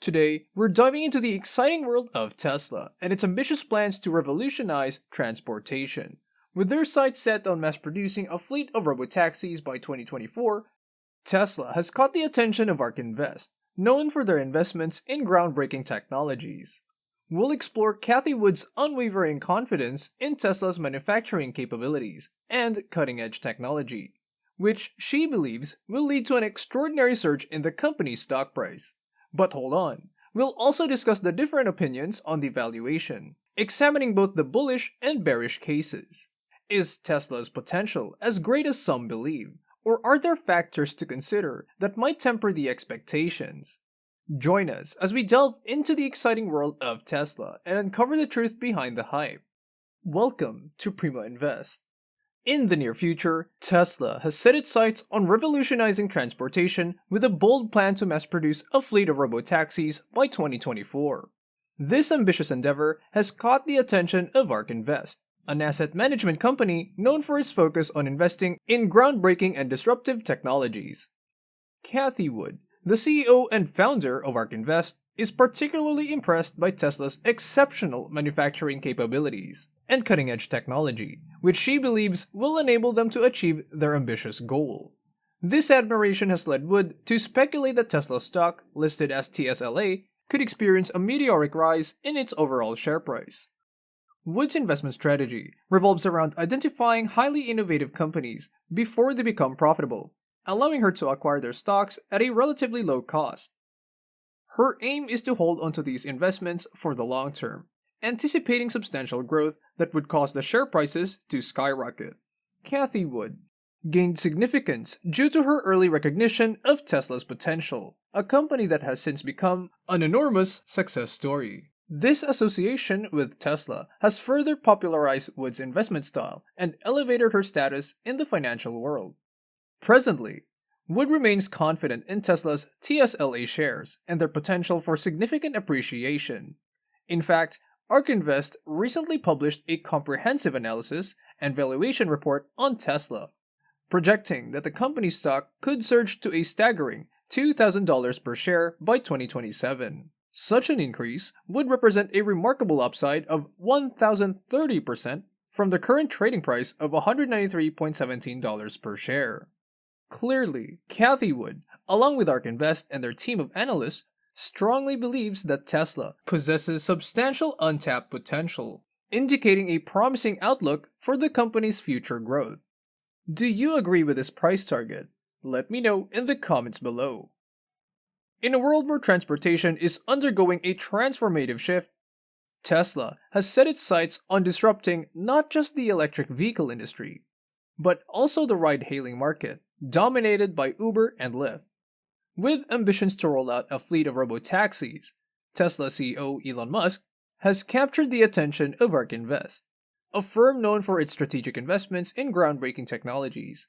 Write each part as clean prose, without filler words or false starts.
Today, we're diving into the exciting world of Tesla and its ambitious plans to revolutionize transportation. With their sights set on mass producing a fleet of robotaxis by 2024, Tesla has caught the attention of ARK Invest, known for their investments in groundbreaking technologies. We'll explore Cathie Wood's unwavering confidence in Tesla's manufacturing capabilities and cutting-edge technology, which she believes will lead to an extraordinary surge in the company's stock price. But hold on, we'll also discuss the different opinions on the valuation, examining both the bullish and bearish cases. Is Tesla's potential as great as some believe, or are there factors to consider that might temper the expectations? Join us as we delve into the exciting world of Tesla and uncover the truth behind the hype. Welcome to Prima Invest. In the near future, Tesla has set its sights on revolutionizing transportation with a bold plan to mass produce a fleet of robotaxis by 2024. This ambitious endeavor has caught the attention of ARK Invest, an asset management company known for its focus on investing in groundbreaking and disruptive technologies. Cathie Wood, the CEO and founder of ARK Invest, is particularly impressed by Tesla's exceptional manufacturing capabilities and cutting-edge technology, which she believes will enable them to achieve their ambitious goal. This admiration has led Wood to speculate that Tesla's stock, listed as TSLA, could experience a meteoric rise in its overall share price. Wood's investment strategy revolves around identifying highly innovative companies before they become profitable, allowing her to acquire their stocks at a relatively low cost. Her aim is to hold onto these investments for the long term, anticipating substantial growth that would cause the share prices to skyrocket. Cathie Wood gained significance due to her early recognition of Tesla's potential, a company that has since become an enormous success story. This association with Tesla has further popularized Wood's investment style and elevated her status in the financial world. Presently, Wood remains confident in Tesla's TSLA shares and their potential for significant appreciation. In fact, ARK Invest recently published a comprehensive analysis and valuation report on Tesla, projecting that the company's stock could surge to a staggering $2,000 per share by 2027. Such an increase would represent a remarkable upside of 1,030% from the current trading price of $193.17 per share. Clearly, Cathie Wood, along with ARK Invest and their team of analysts, strongly believes that Tesla possesses substantial untapped potential, indicating a promising outlook for the company's future growth. Do you agree with this price target? Let me know in the comments below. In a world where transportation is undergoing a transformative shift, Tesla has set its sights on disrupting not just the electric vehicle industry, but also the ride-hailing market, dominated by Uber and Lyft. With ambitions to roll out a fleet of robotaxis, Tesla CEO Elon Musk has captured the attention of ARK Invest, a firm known for its strategic investments in groundbreaking technologies.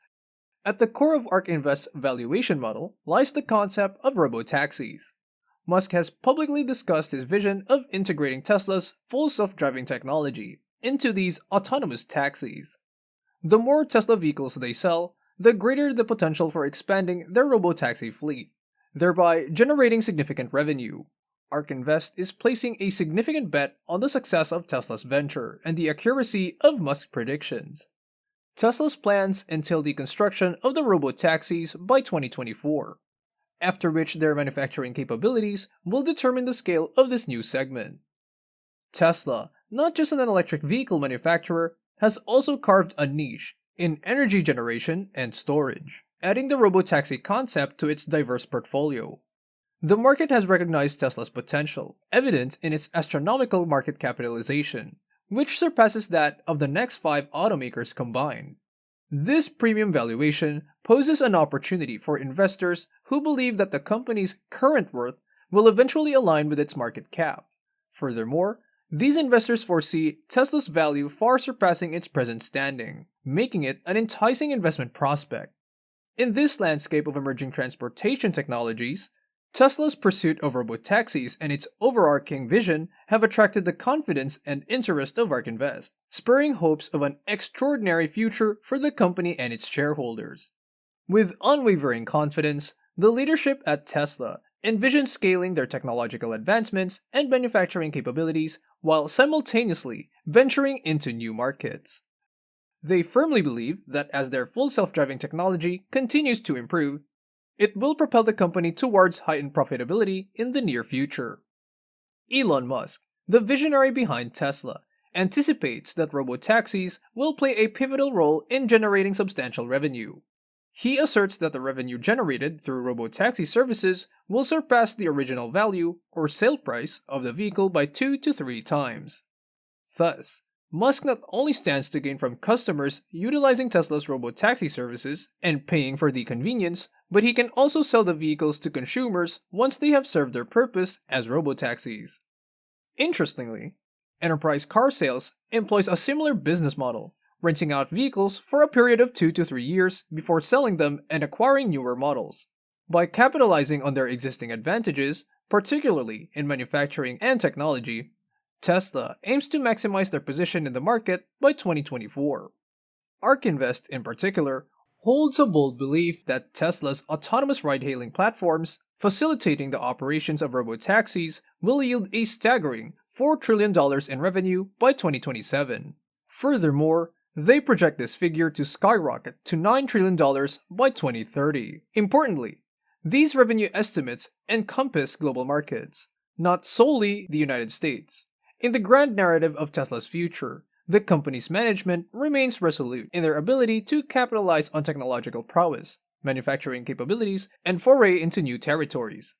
At the core of ARK Invest's valuation model lies the concept of robotaxis. Musk has publicly discussed his vision of integrating Tesla's full self-driving technology into these autonomous taxis. The more Tesla vehicles they sell, the greater the potential for expanding their robotaxi fleet, thereby generating significant revenue. ARK Invest is placing a significant bet on the success of Tesla's venture and the accuracy of Musk's predictions. Tesla's plans entail the construction of the robotaxis by 2024, after which their manufacturing capabilities will determine the scale of this new segment. Tesla, not just an electric vehicle manufacturer, has also carved a niche in energy generation and storage, adding the robotaxi concept to its diverse portfolio. The market has recognized Tesla's potential, evident in its astronomical market capitalization, which surpasses that of the next 5 automakers combined. This premium valuation poses an opportunity for investors who believe that the company's current worth will eventually align with its market cap. Furthermore, these investors foresee Tesla's value far surpassing its present standing, making it an enticing investment prospect. In this landscape of emerging transportation technologies, Tesla's pursuit of robotaxis and its overarching vision have attracted the confidence and interest of ARK Invest, spurring hopes of an extraordinary future for the company and its shareholders. With unwavering confidence, the leadership at Tesla envision scaling their technological advancements and manufacturing capabilities while simultaneously venturing into new markets. They firmly believe that as their full self-driving technology continues to improve, it will propel the company towards heightened profitability in the near future. Elon Musk, the visionary behind Tesla, anticipates that robotaxis will play a pivotal role in generating substantial revenue. He asserts that the revenue generated through robotaxi services will surpass the original value or sale price of the vehicle by 2 to 3 times. Thus, Musk not only stands to gain from customers utilizing Tesla's robotaxi services and paying for the convenience, but he can also sell the vehicles to consumers once they have served their purpose as robotaxis. Interestingly, enterprise car sales employs a similar business model, renting out vehicles for a period of 2 to 3 years before selling them and acquiring newer models. By capitalizing on their existing advantages, particularly in manufacturing and technology, Tesla aims to maximize their position in the market by 2024. ARK Invest, in particular, holds a bold belief that Tesla's autonomous ride-hailing platforms, facilitating the operations of robotaxis, will yield a staggering $4 trillion in revenue by 2027. Furthermore, they project this figure to skyrocket to $9 trillion by 2030. Importantly, these revenue estimates encompass global markets, not solely the United States. In the grand narrative of Tesla's future, the company's management remains resolute in their ability to capitalize on technological prowess, manufacturing capabilities, and foray into new territories.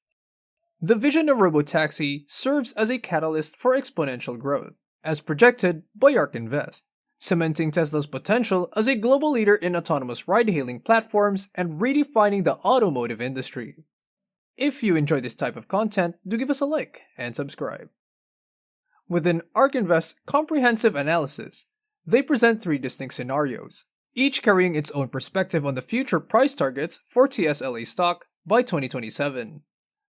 The vision of robotaxi serves as a catalyst for exponential growth, as projected by ARK Invest, cementing Tesla's potential as a global leader in autonomous ride-hailing platforms and redefining the automotive industry. If you enjoy this type of content, do give us a like and subscribe. Within ARK Invest's comprehensive analysis, they present 3 distinct scenarios, each carrying its own perspective on the future price targets for TSLA stock by 2027.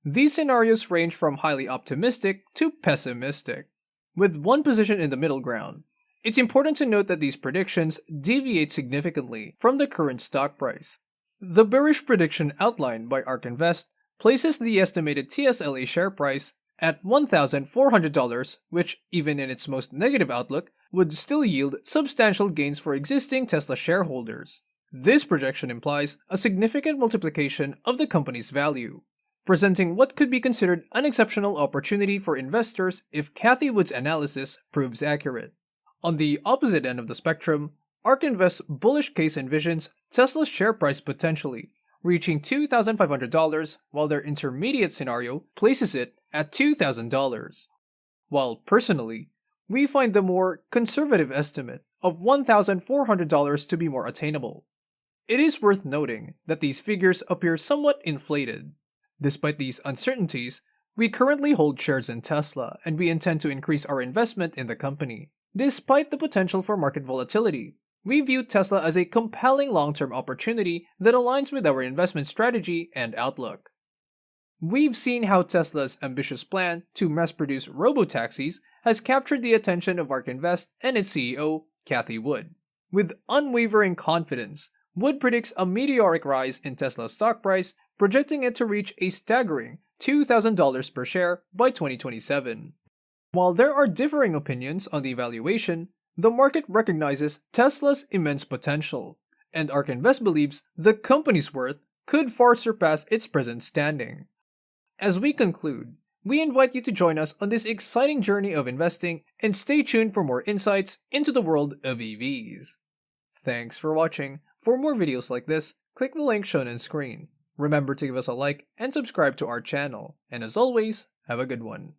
These scenarios range from highly optimistic to pessimistic, with one position in the middle ground. It's important to note that these predictions deviate significantly from the current stock price. The bearish prediction outlined by ARK Invest places the estimated TSLA share price at $1,400, which, even in its most negative outlook, would still yield substantial gains for existing Tesla shareholders. This projection implies a significant multiplication of the company's value, presenting what could be considered an exceptional opportunity for investors if Cathie Wood's analysis proves accurate. On the opposite end of the spectrum, ARK Invest's bullish case envisions Tesla's share price potentially reaching $2,500, while their intermediate scenario places it at $2,000. While personally, we find the more conservative estimate of $1,400 to be more attainable. It is worth noting that these figures appear somewhat inflated. Despite these uncertainties, we currently hold shares in Tesla and we intend to increase our investment in the company. Despite the potential for market volatility, we view Tesla as a compelling long-term opportunity that aligns with our investment strategy and outlook. We've seen how Tesla's ambitious plan to mass-produce robotaxis has captured the attention of ARK Invest and its CEO, Cathie Wood. With unwavering confidence, Wood predicts a meteoric rise in Tesla's stock price, projecting it to reach a staggering $2,000 per share by 2027. While there are differing opinions on the valuation, the market recognizes Tesla's immense potential, and ARK Invest believes the company's worth could far surpass its present standing. As we conclude, we invite you to join us on this exciting journey of investing and stay tuned for more insights into the world of EVs. Thanks for watching. For more videos like this, click the link shown on screen. Remember to give us a like and subscribe to our channel, and as always, have a good one.